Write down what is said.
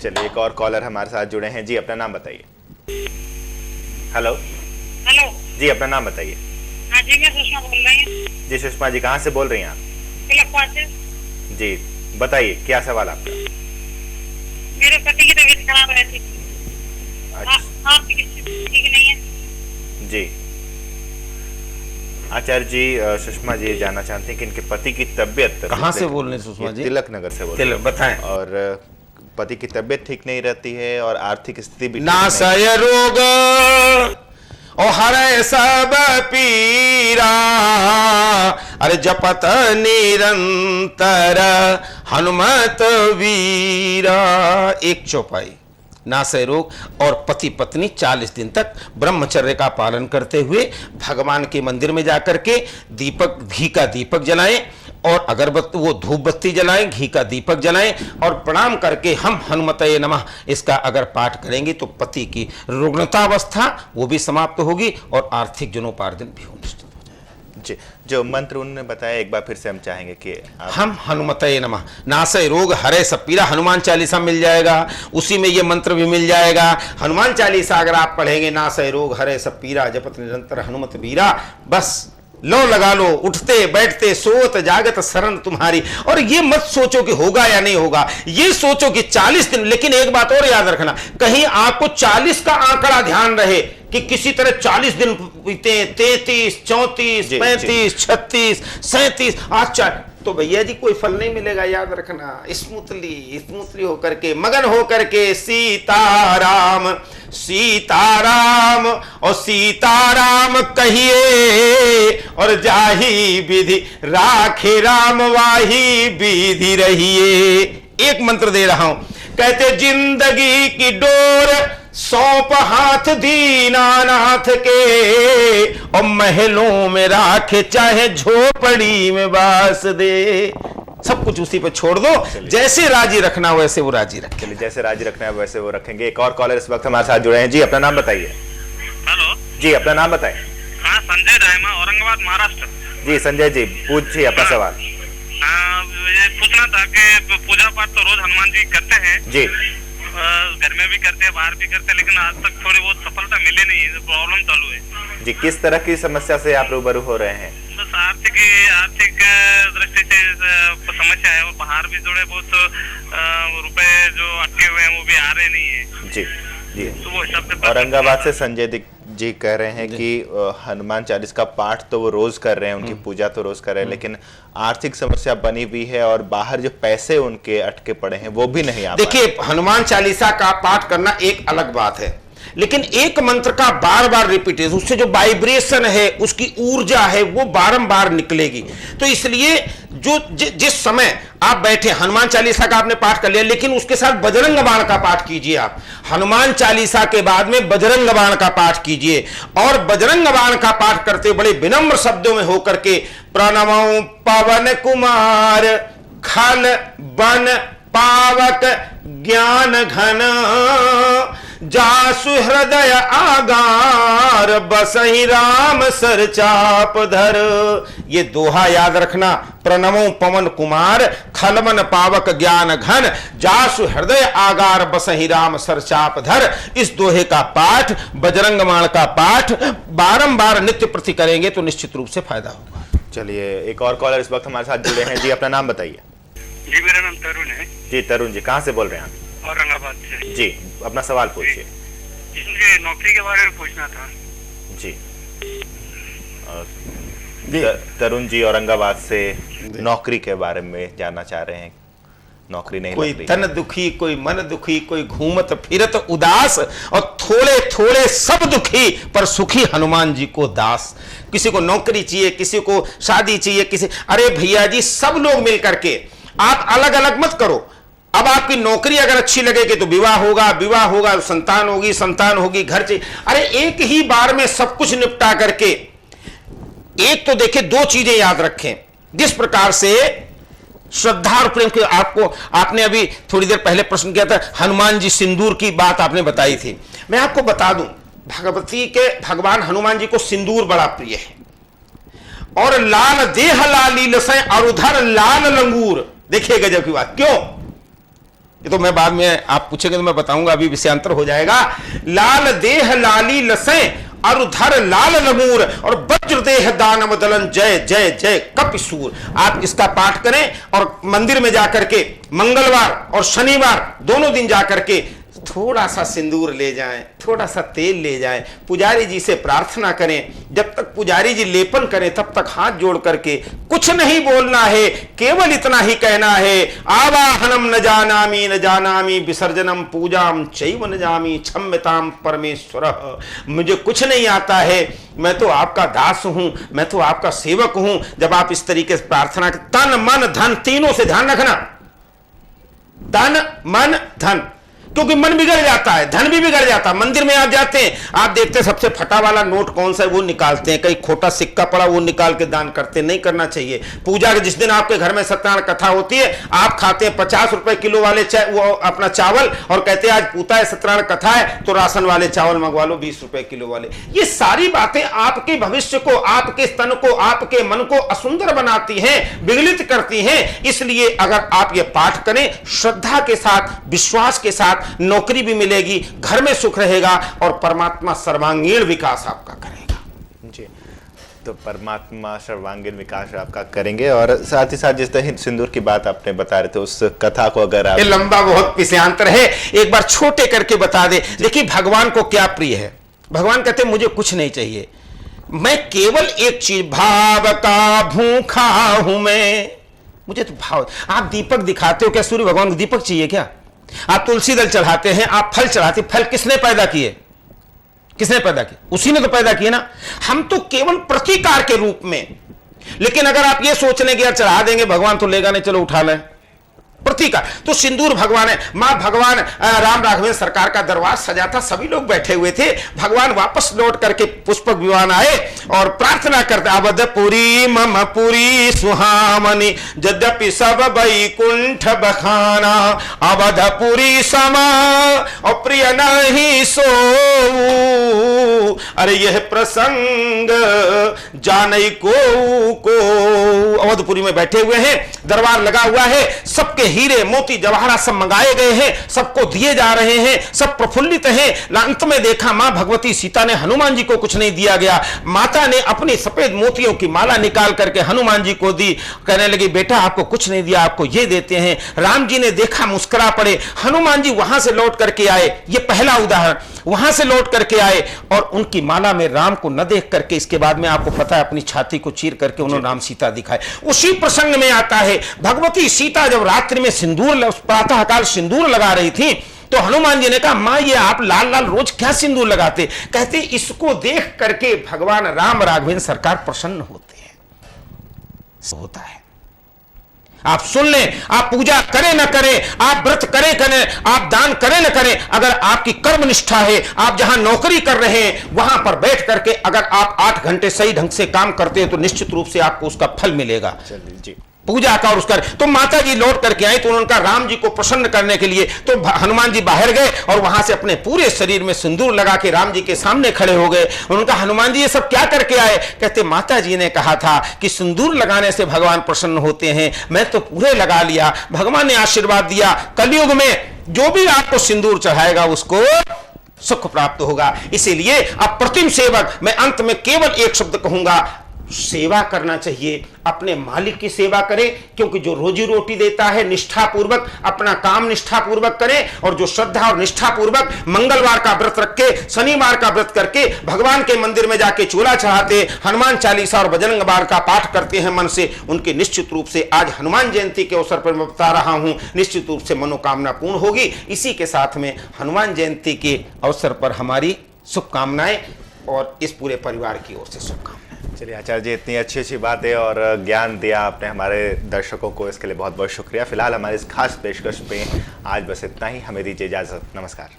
चलिए एक और कॉलर हमारे साथ जुड़े हैं। जी अपना नाम बताइए। हेलो हेलो जी, अपना नाम बताइए। हाँ जी, मैं सुषमा बोल रही हूँ। जी सुषमा जी, कहाँ से बोल रही हैं आप? तिलकपुर से। जी बताइए, क्या सवाल आपका? मेरे पति की तबीयत खराब रहती है। अच्छा आर्थिक स्थिति ठीक नहीं है। जी आचार्य जी, सुषमा जी जानना चाहते हैं कि इनके पति की तबीयत कहाँ से बोल रहे हैं सुषमा जी? तिलक नगर से बोल रहे हैं। बताएं। और पति की तबीयत ठीक नहीं रहती है और आर्थिक स्थिति भी नासय रोग और हरे सब पीरा, अरे जपत निरंतर हनुमत वीरा। एक चौपाई। नासय रोग और पति पत्नी 40 दिन तक ब्रह्मचर्य का पालन करते हुए भगवान के मंदिर में जाकर के दीपक, घी का दीपक जलाएं और अगरबत्ती, वो धूप बत्ती जलाएं, घी का दीपक जलाएं और प्रणाम करके हम हनुमतये नमः इसका अगर पाठ करेंगे तो पति की रुग्णतावस्था वो भी समाप्त होगी और आर्थिक जनोपार्जन भी निश्चित हो जाएगा। जी, जो मंत्र उन्होंने बताया एक बार फिर से हम चाहेंगे कि हम हनुमतये नमः, नासय रोग हरे सब पीरा, हनुमान चालीसा मिल जाएगा, उसी में ये मंत्र भी मिल जाएगा। हनुमान चालीसा अगर आप पढ़ेंगे, नासय रोग हरे सब पीरा जपत निरंतर हनुमत वीरा, बस लो लगा लो, उठते बैठते सोत जागत शरण तुम्हारी। और ये मत सोचो कि होगा या नहीं होगा, ये सोचो कि 40 दिन। लेकिन एक बात और याद रखना, कहीं आपको 40 का आंकड़ा ध्यान रहे कि किसी तरह 40 दिन बीते, 33, 34, 35, 36, 37, अच्छा तो भैया जी कोई फल नहीं मिलेगा। याद रखना, स्मूथली होकर के, मगन होकर के सीताराम सीताराम और सीताराम कहिए और जाही विधि राखे राम वाही विधि रहिए। एक मंत्र दे रहा हूं, कहते जिंदगी की डोर सौंप हाथ दीनानाथ के और महलों में राखे चाहे झोपड़ी में बास दे। सब कुछ उसी पे छोड़ दो, जैसे राजी रखना वैसे वो राजी रखे। चलिए, जैसे राजी रखना है वैसे वो रखेंगे। एक और कॉलर इस वक्त हमारे साथ जुड़े हैं। जी अपना नाम बताइए। हेलो जी अपना नाम बताएं। हाँ, संजय दायमा, औरंगाबाद महाराष्ट्र। जी संजय जी, पूछिए अपना सवाल। ये पूछना था कि पूजा पाठ तो रोज हनुमान जी करते हैं जी, घर में भी करते हैं, बाहर भी करते हैं, लेकिन आज तक थोड़ी बहुत सफलता मिली नहीं है, प्रॉब्लम चालू है। जी किस तरह की समस्या से आप रूबरू हो रहे हैं? बस आर्थिक दृष्टि से समस्या है और बाहर भी थोड़े बहुत रुपए जो अटके हुए हैं वो भी आ रहे नहीं है। जी जी, तो वो हिसाब से औरंगाबाद से संजय जी कह रहे हैं कि हनुमान चालीस का पाठ तो वो रोज कर रहे हैं, उनकी पूजा तो रोज कर रहे हैं, लेकिन आर्थिक समस्या बनी हुई है और बाहर जो पैसे उनके अटके पड़े हैं वो भी नहीं आ पा रहे। देखिए, हनुमान चालीसा का पाठ करना एक अलग बात है, लेकिन एक मंत्र का बार बार रिपीटेशन, उससे जो वाइब्रेशन है, उसकी ऊर्जा है, वो बारंबार निकलेगी। तो इसलिए जो जिस समय आप बैठे, हनुमान चालीसा का आपने पाठ कर लिया, लेकिन उसके साथ बजरंग बाण का पाठ कीजिए। आप हनुमान चालीसा के बाद में बजरंग बाण का पाठ कीजिए और बजरंग बाण का पाठ करते बड़े विनम्र शब्दों में होकर के, प्रणमो पवन कुमार खल बन पावक ज्ञान घन जासु हृदय आगार बसहि राम सर चाप धर। ये दोहा याद रखना, प्रणमो पवन कुमार खलमन पावक ज्ञान घन जासु हृदय आगार बसहि राम सर चाप धर। इस दोहे का पाठ, बजरंग बाण का पाठ बारंबार नित्य प्रति करेंगे तो निश्चित रूप से फायदा होगा। चलिए, एक और कॉलर इस वक्त हमारे साथ जुड़े हैं। जी अपना नाम बताइए। जी, मेरा नाम तरुण है। जी तरुण जी, कहाँ से बोल रहे हैं आप? औरंगाबाद से। जी अपना सवाल पूछिए। मुझे नौकरी के बारे में पूछना था। जी तरुण जी औरंगाबाद से नौकरी के बारे में जानना चाह रहे हैं। नौकरी नहीं, कोई तन दुखी, कोई मन दुखी, कोई घूमत फिरत उदास और थोड़े थोड़े सब दुखी पर सुखी हनुमान जी को दास। किसी को नौकरी चाहिए, किसी को शादी चाहिए, किसी, अरे भैया जी सब लोग मिलकर के, आप अलग अलग मत करो। अब आपकी नौकरी अगर अच्छी लगेगी तो विवाह होगा, विवाह होगा तो संतान होगी, संतान होगी घर चाहिए। अरे एक ही बार में सब कुछ निपटा करके, एक तो देखिए, दो चीजें याद रखें। जिस प्रकार से श्रद्धा और प्रेम के, आपने अभी थोड़ी देर पहले प्रश्न किया था, हनुमान जी सिंदूर की बात आपने बताई थी। मैं आपको बता दूं, भगवान हनुमान जी को सिंदूर बड़ा प्रिय है और लाल देह लाली लसै और उधर लाल लंगूर। देखिए गजब की बात, क्यों? ये तो मैं बाद में आप पूछेंगे तो मैं बताऊंगा, अभी विषयांतर हो जाएगा। लाल देह लाली लसें अरुधर लाल लमूर और वज्र देह दानव दलन जय जय जय कपिसूर। आप इसका पाठ करें और मंदिर में जाकर के मंगलवार और शनिवार दोनों दिन जाकर के थोड़ा सा सिंदूर ले जाएं, थोड़ा सा तेल ले जाएं, पुजारी जी से प्रार्थना करें। जब तक पुजारी जी लेपन करें तब तक हाथ जोड़ करके कुछ नहीं बोलना है, केवल इतना ही कहना है, आवाहनम न जानामि विसर्जनम पूजाम चैव न जामि क्षम्यताम परमेश्वर। मुझे कुछ नहीं आता है, मैं तो आपका दास हूं, मैं तो आपका सेवक हूं। जब आप इस तरीके से प्रार्थना, तन मन धन तीनों से ध्यान रखना, तन मन धन, क्योंकि मन बिगड़ जाता है, धन भी बिगड़ जाता है। मंदिर में आप जाते हैं, आप देखते हैं सबसे फटा वाला नोट कौन सा है वो निकालते हैं, कहीं खोटा सिक्का पड़ा वो निकाल के दान करते हैं, नहीं करना चाहिए। पूजा के जिस दिन आपके घर में सत्यनारायण कथा होती है, आप खाते हैं 50 रुपए किलो वाले वो अपना चावल और कहते हैं आज पूता है सत्यनारायण कथा है तो राशन वाले चावल मंगवा लो 20 रुपए किलो वाले। ये सारी बातें आपके भविष्य को, आपके स्तन को, आपके मन को असुंदर बनाती हैं, विगलित करती हैं। इसलिए अगर आप ये पाठ करें श्रद्धा के साथ, विश्वास के साथ, नौकरी भी मिलेगी, घर में सुख रहेगा और परमात्मा सर्वांगीण विकास आपका करेगा। जी, तो परमात्मा सर्वांगीण विकास आपका करेंगे। और साथ ही साथ जिस तरह सिंदूर की बात आपने बता रहे थे, उस कथा को अगर आप, ये लंबा बहुत विषयांतर है, एक बार छोटे करके बता दे। देखिए भगवान को क्या प्रिय है, भगवान कहते मुझे कुछ नहीं चाहिए, मैं केवल एक चीज, भाव का भूखा हूं मैं, मुझे तो भाव। आप दीपक दिखाते हो क्या, सूर्य भगवान को दीपक चाहिए क्या? आप तुलसी दल चढ़ाते हैं, आप फल चढ़ाते, फल किसने पैदा किए? किसने पैदा किए? उसी ने तो पैदा किए ना। हम तो केवल प्रतिकार के रूप में, लेकिन अगर आप ये सोच लें कि यार चढ़ा देंगे भगवान तो लेगा नहीं, चलो उठा लें, प्रतीकार। तो सिंदूर भगवान है। मां भगवान राम राघवेंद्र सरकार का दरबार सजा था, सभी लोग बैठे हुए थे। भगवान वापस लौट करके पुष्पक विमान आए और प्रार्थना करते, अवधपुरी मम पुरी सुहामनी यद्यपि सब वैकुंठ बखाना, अवधपुरी समा और प्रिय नहीं सो, अरे यह प्रसंग जानई को। अवधपुरी में बैठे हुए हैं, दरबार लगा हुआ है, सबके हीरे मोती जवाहरात सब मंगाए गए हैं, सबको दिए जा रहे हैं, सब प्रफुल्लित हैं। अंत में देखा मां भगवती सीता ने, हनुमान जी को कुछ नहीं दिया गया। माता ने अपनी सफेद मोतियों की माला निकाल करके हनुमान जी को दी, कहने लगी बेटा आपको कुछ नहीं दिया, आपको ये देते हैं। राम जी ने देखा, मुस्कुरा पड़े। हनुमान जी वहां से लौट करके आए, ये पहला उदाहरण, वहां से लौट करके आए और उनकी माला में राम को न देख करके, इसके बाद में आपको पता है अपनी छाती को चीर करके उन्होंने राम सीता दिखाए। उसी प्रसंग में आता है, भगवती सीता जब रात्रि में सिंदूर, प्रातः काल सिंदूर लगा रही थी, तो हनुमान जी ने कहा मां ये आप लाल लाल रोज क्या सिंदूर लगाते? कहते इसको देख करके भगवान राम राघवेंद्र सरकार प्रसन्न होते हैं। होता है, आप सुन लें, आप पूजा करें न करें, आप व्रत करें करें, आप दान करें न करें, अगर आपकी कर्म निष्ठा है, आप जहां नौकरी कर रहे हैं वहां पर बैठ करके अगर आप 8 घंटे सही ढंग से काम करते हैं तो निश्चित रूप से आपको उसका फल मिलेगा। चलिए जी, पूजा का और उसका। तो माता जी लौट करके आई, तो उन्होंने कहा राम जी को प्रसन्न करने के लिए, तो हनुमान जी बाहर गए और वहां से अपने पूरे शरीर में सिंदूर लगा के राम जी के सामने खड़े हो गए। उन्होंने कहा हनुमान जी ये सब क्या करके आए? कहते माता जी ने कहा था कि सिंदूर लगाने से भगवान प्रसन्न होते हैं, मैं तो पूरे लगा लिया। भगवान ने आशीर्वाद दिया, कलयुग में जो भी आपको सिंदूर चढ़ाएगा उसको सुख प्राप्त होगा। इसीलिए अप्रतिम सेवक, मैं अंत में केवल एक शब्द कहूंगा, सेवा करना चाहिए, अपने मालिक की सेवा करें, क्योंकि जो रोजी रोटी देता है निष्ठापूर्वक अपना काम निष्ठापूर्वक करें, और जो श्रद्धा और निष्ठापूर्वक मंगलवार का व्रत रख के, शनिवार का व्रत करके भगवान के मंदिर में जाके चूल्हा चढ़ाते, हनुमान चालीसा और बजरंग बाण का पाठ करते हैं मन से, उनके निश्चित रूप से, आज हनुमान जयंती के अवसर पर मैं बता रहा हूं, निश्चित रूप से मनोकामना पूर्ण होगी। इसी के साथ में हनुमान जयंती के अवसर पर हमारी शुभकामनाएं और इस पूरे परिवार की ओर से शुभकामनाएं। चलिए आचार्य जी, इतनी अच्छी अच्छी बातें और ज्ञान दिया आपने हमारे दर्शकों को, इसके लिए बहुत बहुत शुक्रिया। फिलहाल हमारे इस खास पेशकश पे आज बस इतना ही, हमें दीजिए इजाजत, नमस्कार।